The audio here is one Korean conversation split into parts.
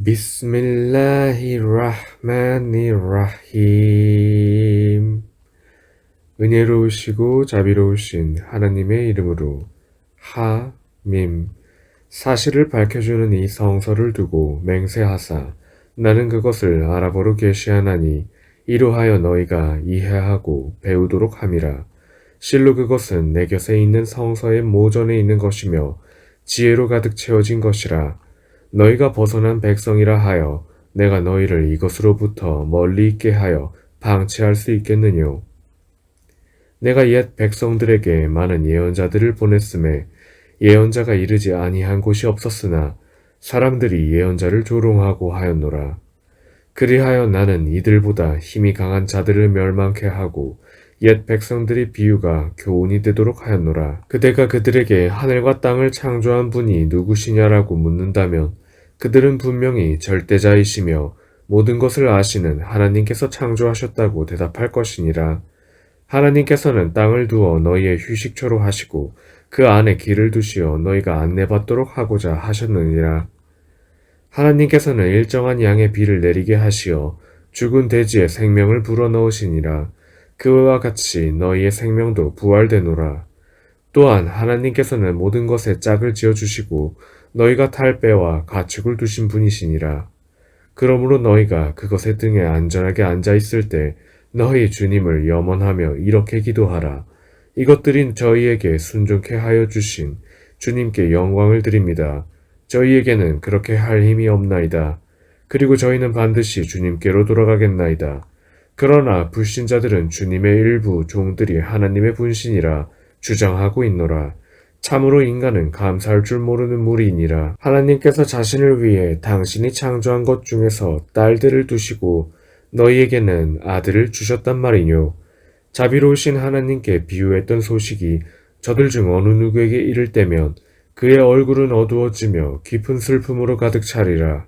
비스밀라히라흐마니라힘. 은혜로우시고 자비로우신 하나님의 이름으로 하밈. 사실을 밝혀주는 이 성서를 두고 맹세하사 나는 그것을 아랍어로 계시하나니 이로하여 너희가 이해하고 배우도록 함이라. 실로 그것은 내 곁에 있는 성서의 모전에 있는 것이며 지혜로 가득 채워진 것이라. 너희가 벗어난 백성이라 하여 내가 너희를 이것으로부터 멀리 있게 하여 방치할 수 있겠느뇨. 내가 옛 백성들에게 많은 예언자들을 보냈음에 예언자가 이르지 아니한 곳이 없었으나 사람들이 예언자를 조롱하고 하였노라. 그리하여 나는 이들보다 힘이 강한 자들을 멸망케 하고 옛 백성들의 비유가 교훈이 되도록 하였노라. 그대가 그들에게 하늘과 땅을 창조한 분이 누구시냐라고 묻는다면 그들은 분명히 절대자이시며 모든 것을 아시는 하나님께서 창조하셨다고 대답할 것이니라. 하나님께서는 땅을 두어 너희의 휴식처로 하시고 그 안에 길을 두시어 너희가 안내받도록 하고자 하셨느니라. 하나님께서는 일정한 양의 비를 내리게 하시어 죽은 돼지의 생명을 불어넣으시니라. 그와 같이 너희의 생명도 부활되노라. 또한 하나님께서는 모든 것에 짝을 지어주시고 너희가 탈 배와 가축을 두신 분이시니라. 그러므로 너희가 그것의 등에 안전하게 앉아있을 때 너희 주님을 염원하며 이렇게 기도하라. 이것들이 저희에게 순종케 하여 주신 주님께 영광을 드립니다. 저희에게는 그렇게 할 힘이 없나이다. 그리고 저희는 반드시 주님께로 돌아가겠나이다. 그러나 불신자들은 주님의 일부 종들이 하나님의 분신이라 주장하고 있노라. 참으로 인간은 감사할 줄 모르는 무리이니라. 하나님께서 자신을 위해 당신이 창조한 것 중에서 딸들을 두시고 너희에게는 아들을 주셨단 말이뇨. 자비로우신 하나님께 비유했던 소식이 저들 중 어느 누구에게 이를 때면 그의 얼굴은 어두워지며 깊은 슬픔으로 가득 차리라.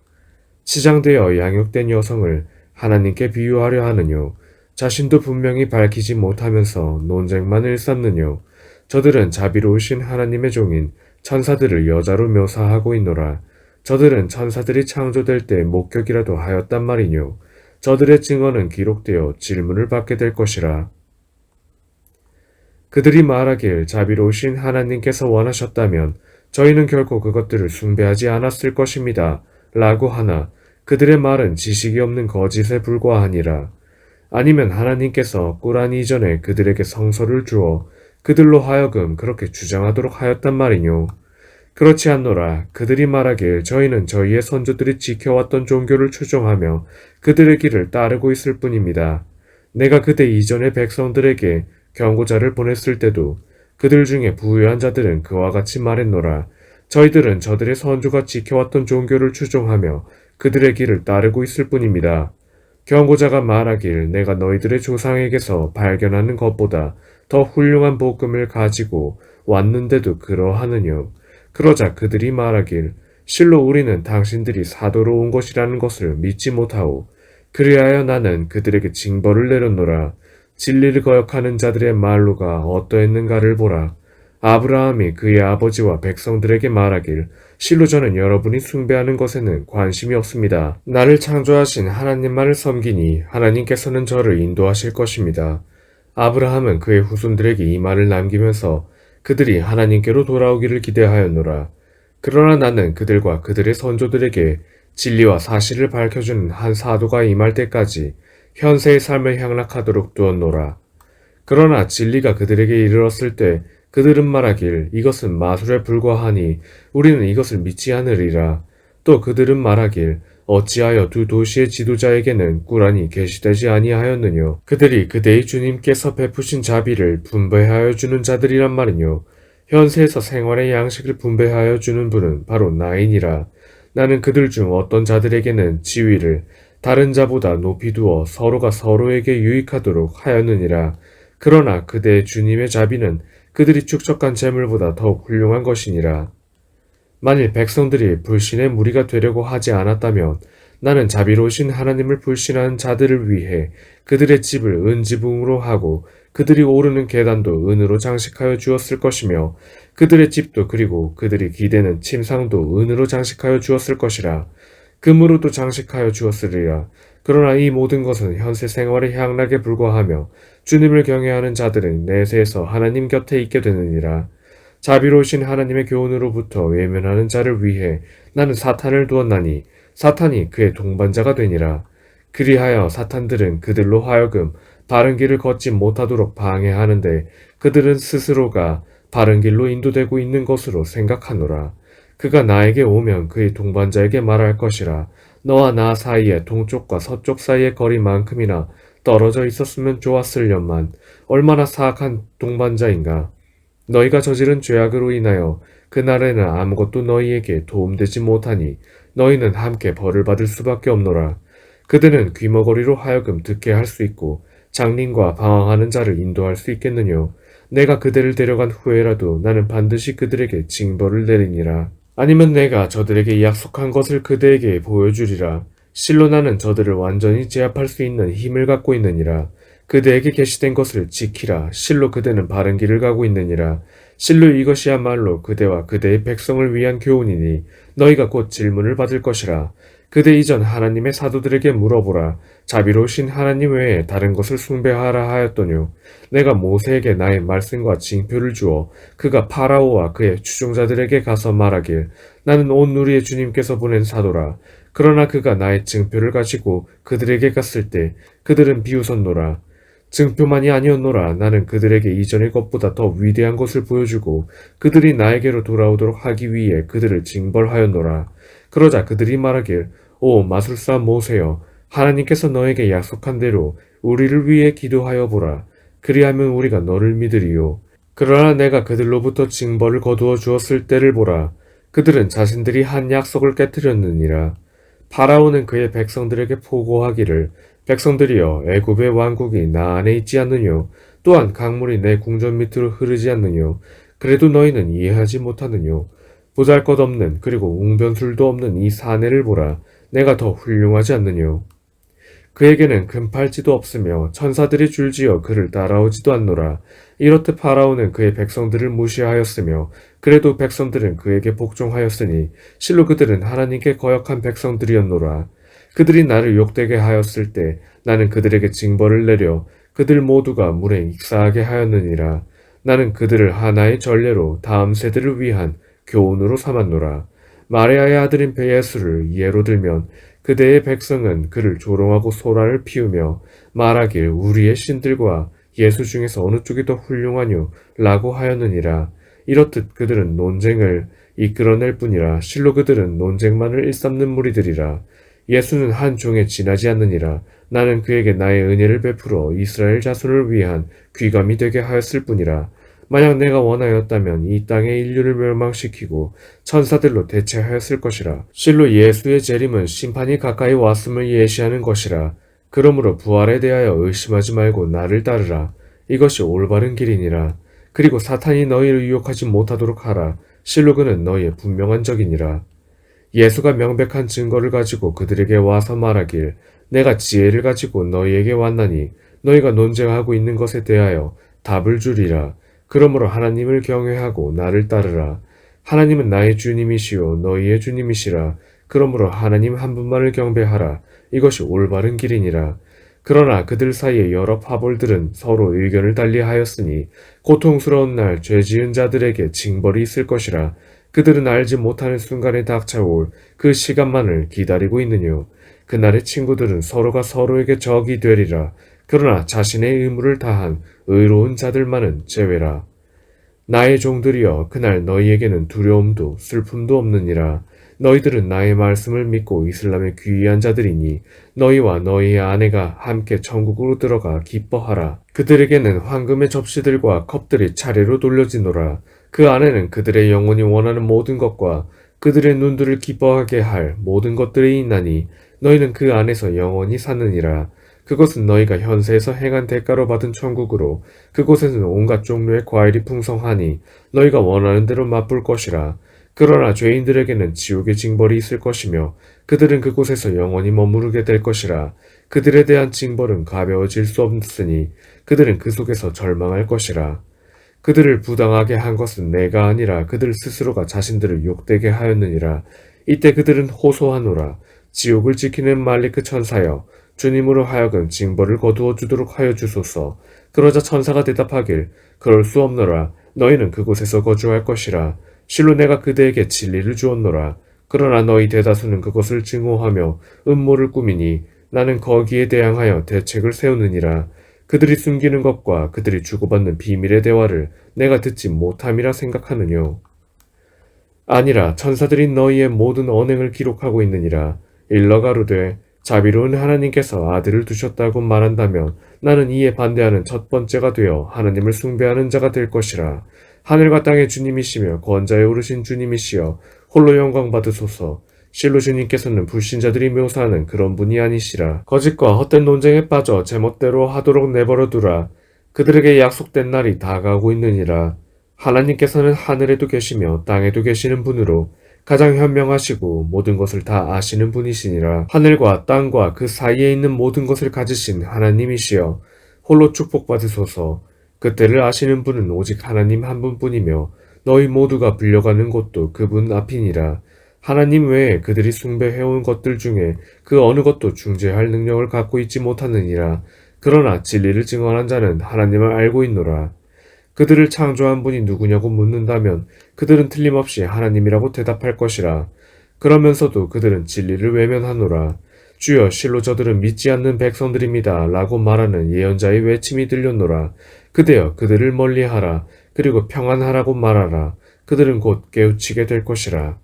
치장되어 양육된 여성을 하나님께 비유하려 하느뇨. 자신도 분명히 밝히지 못하면서 논쟁만 일삼느뇨. 저들은 자비로우신 하나님의 종인 천사들을 여자로 묘사하고 있노라. 저들은 천사들이 창조될 때 목격이라도 하였단 말이뇨. 저들의 증언은 기록되어 질문을 받게 될 것이라. 그들이 말하길 자비로우신 하나님께서 원하셨다면 저희는 결코 그것들을 숭배하지 않았을 것입니다. 라고 하나 그들의 말은 지식이 없는 거짓에 불과하니라. 아니면 하나님께서 꾸란 이전에 그들에게 성서를 주어 그들로 하여금 그렇게 주장하도록 하였단 말이뇨. 그렇지 않노라. 그들이 말하길 저희는 저희의 선조들이 지켜왔던 종교를 추종하며 그들의 길을 따르고 있을 뿐입니다. 내가 그대 이전의 백성들에게 경고자를 보냈을 때도 그들 중에 부유한 자들은 그와 같이 말했노라. 저희들은 저들의 선조가 지켜왔던 종교를 추종하며 그들의 길을 따르고 있을 뿐입니다. 경고자가 말하길 내가 너희들의 조상에게서 발견하는 것보다 더 훌륭한 복음을 가지고 왔는데도 그러하느뇨. 그러자 그들이 말하길 실로 우리는 당신들이 사도로 온 것이라는 것을 믿지 못하오. 그리하여 나는 그들에게 징벌을 내렸노라. 진리를 거역하는 자들의 말로가 어떠했는가를 보라. 아브라함이 그의 아버지와 백성들에게 말하길 실로 저는 여러분이 숭배하는 것에는 관심이 없습니다. 나를 창조하신 하나님만을 섬기니 하나님께서는 저를 인도하실 것입니다. 아브라함은 그의 후손들에게 이 말을 남기면서 그들이 하나님께로 돌아오기를 기대하였노라. 그러나 나는 그들과 그들의 선조들에게 진리와 사실을 밝혀주는 한 사도가 임할 때까지 현세의 삶을 향락하도록 두었노라. 그러나 진리가 그들에게 이르렀을 때 그들은 말하길 이것은 마술에 불과하니 우리는 이것을 믿지 않으리라. 또 그들은 말하길 어찌하여 두 도시의 지도자에게는 꾸란이 계시되지 아니하였느뇨. 그들이 그대의 주님께서 베푸신 자비를 분배하여 주는 자들이란 말이뇨. 현세에서 생활의 양식을 분배하여 주는 분은 바로 나이니라. 나는 그들 중 어떤 자들에게는 지위를 다른 자보다 높이 두어 서로가 서로에게 유익하도록 하였느니라. 그러나 그대의 주님의 자비는 그들이 축적한 재물보다 더욱 훌륭한 것이니라. 만일 백성들이 불신의 무리가 되려고 하지 않았다면 나는 자비로우신 하나님을 불신하는 자들을 위해 그들의 집을 은지붕으로 하고 그들이 오르는 계단도 은으로 장식하여 주었을 것이며 그들의 집도 그리고 그들이 기대는 침상도 은으로 장식하여 주었을 것이라. 금으로도 장식하여 주었으리라. 그러나 이 모든 것은 현세 생활의 향락에 불과하며 주님을 경외하는 자들은 내세에서 하나님 곁에 있게 되느니라. 자비로우신 하나님의 교훈으로부터 외면하는 자를 위해 나는 사탄을 두었나니 사탄이 그의 동반자가 되니라. 그리하여 사탄들은 그들로 하여금 바른 길을 걷지 못하도록 방해하는데 그들은 스스로가 바른 길로 인도되고 있는 것으로 생각하노라. 그가 나에게 오면 그의 동반자에게 말할 것이라. 너와 나 사이에 동쪽과 서쪽 사이의 거리만큼이나 떨어져 있었으면 좋았을련만 얼마나 사악한 동반자인가. 너희가 저지른 죄악으로 인하여 그날에는 아무것도 너희에게 도움되지 못하니 너희는 함께 벌을 받을 수밖에 없노라. 그들은 귀머거리로 하여금 듣게 할 수 있고 장님과 방황하는 자를 인도할 수 있겠느뇨. 내가 그들을 데려간 후에라도 나는 반드시 그들에게 징벌을 내리니라. 아니면 내가 저들에게 약속한 것을 그대에게 보여주리라. 실로 나는 저들을 완전히 제압할 수 있는 힘을 갖고 있느니라. 그대에게 계시된 것을 지키라. 실로 그대는 바른 길을 가고 있느니라. 실로 이것이야말로 그대와 그대의 백성을 위한 교훈이니 너희가 곧 질문을 받을 것이라. 그대 이전 하나님의 사도들에게 물어보라. 자비로우신 하나님 외에 다른 것을 숭배하라 하였더뇨. 내가 모세에게 나의 말씀과 징표를 주어 그가 파라오와 그의 추종자들에게 가서 말하길 나는 온 누리의 주님께서 보낸 사도라. 그러나 그가 나의 증표를 가지고 그들에게 갔을 때 그들은 비웃었노라. 증표만이 아니었노라. 나는 그들에게 이전의 것보다 더 위대한 것을 보여주고 그들이 나에게로 돌아오도록 하기 위해 그들을 징벌하였노라. 그러자 그들이 말하길 오 마술사 모세여, 하나님께서 너에게 약속한 대로 우리를 위해 기도하여 보라. 그리하면 우리가 너를 믿으리요. 그러나 내가 그들로부터 징벌을 거두어 주었을 때를 보라. 그들은 자신들이 한 약속을 깨뜨렸느니라. 파라오는 그의 백성들에게 포고하기를 백성들이여, 애굽의 왕국이 나 안에 있지 않느뇨. 또한 강물이 내 궁전 밑으로 흐르지 않느뇨. 그래도 너희는 이해하지 못하느뇨. 보잘것없는 그리고 웅변술도 없는 이 사내를 보라. 내가 더 훌륭하지 않느뇨. 그에게는 금팔찌도 없으며 천사들이 줄지어 그를 따라오지도 않노라. 이렇듯 파라오는 그의 백성들을 무시하였으며 그래도 백성들은 그에게 복종하였으니 실로 그들은 하나님께 거역한 백성들이었노라. 그들이 나를 욕되게 하였을 때 나는 그들에게 징벌을 내려 그들 모두가 물에 익사하게 하였느니라. 나는 그들을 하나의 전례로 다음 세대를 위한 교훈으로 삼았노라. 마레아의 아들인 베예수를 예로 들면 그대의 백성은 그를 조롱하고 소란을 피우며 말하길 우리의 신들과 예수 중에서 어느 쪽이 더 훌륭하뇨 라고 하였느니라. 이렇듯 그들은 논쟁을 이끌어낼 뿐이라. 실로 그들은 논쟁만을 일삼는 무리들이라. 예수는 한 종에 지나지 않느니라. 나는 그에게 나의 은혜를 베풀어 이스라엘 자손을 위한 귀감이 되게 하였을 뿐이라. 만약 내가 원하였다면 이 땅의 인류를 멸망시키고 천사들로 대체하였을 것이라. 실로 예수의 재림은 심판이 가까이 왔음을 예시하는 것이라. 그러므로 부활에 대하여 의심하지 말고 나를 따르라. 이것이 올바른 길이니라. 그리고 사탄이 너희를 유혹하지 못하도록 하라. 실로 그는 너희의 분명한 적이니라. 예수가 명백한 증거를 가지고 그들에게 와서 말하길 내가 지혜를 가지고 너희에게 왔나니 너희가 논쟁하고 있는 것에 대하여 답을 주리라. 그러므로 하나님을 경외하고 나를 따르라. 하나님은 나의 주님이시요 너희의 주님이시라. 그러므로 하나님 한 분만을 경배하라. 이것이 올바른 길이니라. 그러나 그들 사이에 여러 파벌들은 서로 의견을 달리하였으니 고통스러운 날 죄지은 자들에게 징벌이 있을 것이라. 그들은 알지 못하는 순간에 닥쳐올 그 시간만을 기다리고 있느뇨. 그날의 친구들은 서로가 서로에게 적이 되리라. 그러나 자신의 의무를 다한 의로운 자들만은 제외라. 나의 종들이여, 그날 너희에게는 두려움도 슬픔도 없느니라. 너희들은 나의 말씀을 믿고 이슬람에 귀의한 자들이니 너희와 너희의 아내가 함께 천국으로 들어가 기뻐하라. 그들에게는 황금의 접시들과 컵들이 차례로 돌려지노라. 그 안에는 그들의 영혼이 원하는 모든 것과 그들의 눈들을 기뻐하게 할 모든 것들이 있나니 너희는 그 안에서 영원히 사느니라. 그것은 너희가 현세에서 행한 대가로 받은 천국으로 그곳에는 온갖 종류의 과일이 풍성하니 너희가 원하는 대로 맛볼 것이라. 그러나 죄인들에게는 지옥의 징벌이 있을 것이며 그들은 그곳에서 영원히 머무르게 될 것이라. 그들에 대한 징벌은 가벼워질 수 없으니 그들은 그 속에서 절망할 것이라. 그들을 부당하게 한 것은 내가 아니라 그들 스스로가 자신들을 욕되게 하였느니라. 이때 그들은 호소하노라. 지옥을 지키는 말리크 천사여, 주님으로 하여금 징벌을 거두어 주도록 하여 주소서. 그러자 천사가 대답하길, 그럴 수 없노라. 너희는 그곳에서 거주할 것이라. 실로 내가 그대에게 진리를 주었노라. 그러나 너희 대다수는 그것을 증오하며 음모를 꾸미니 나는 거기에 대항하여 대책을 세우느니라. 그들이 숨기는 것과 그들이 주고받는 비밀의 대화를 내가 듣지 못함이라 생각하느뇨. 아니라 천사들이 너희의 모든 언행을 기록하고 있느니라. 일러 가로되 자비로운 하나님께서 아들을 두셨다고 말한다면 나는 이에 반대하는 첫 번째가 되어 하나님을 숭배하는 자가 될 것이라. 하늘과 땅의 주님이시며 권자에 오르신 주님이시여 홀로 영광 받으소서. 실로 주님께서는 불신자들이 묘사하는 그런 분이 아니시라. 거짓과 헛된 논쟁에 빠져 제멋대로 하도록 내버려 두라. 그들에게 약속된 날이 다가오고 있느니라. 하나님께서는 하늘에도 계시며 땅에도 계시는 분으로 가장 현명하시고 모든 것을 다 아시는 분이시니라. 하늘과 땅과 그 사이에 있는 모든 것을 가지신 하나님이시여 홀로 축복받으소서. 그때를 아시는 분은 오직 하나님 한 분뿐이며 너희 모두가 불려가는 곳도 그분 앞이니라. 하나님 외에 그들이 숭배해온 것들 중에 그 어느 것도 중재할 능력을 갖고 있지 못하느니라. 그러나 진리를 증언한 자는 하나님을 알고 있노라. 그들을 창조한 분이 누구냐고 묻는다면 그들은 틀림없이 하나님이라고 대답할 것이라. 그러면서도 그들은 진리를 외면하노라. 주여 실로 저들은 믿지 않는 백성들입니다 라고 말하는 예언자의 외침이 들렸노라. 그대여 그들을 멀리하라. 그리고 평안하라고 말하라. 그들은 곧 깨우치게 될 것이라.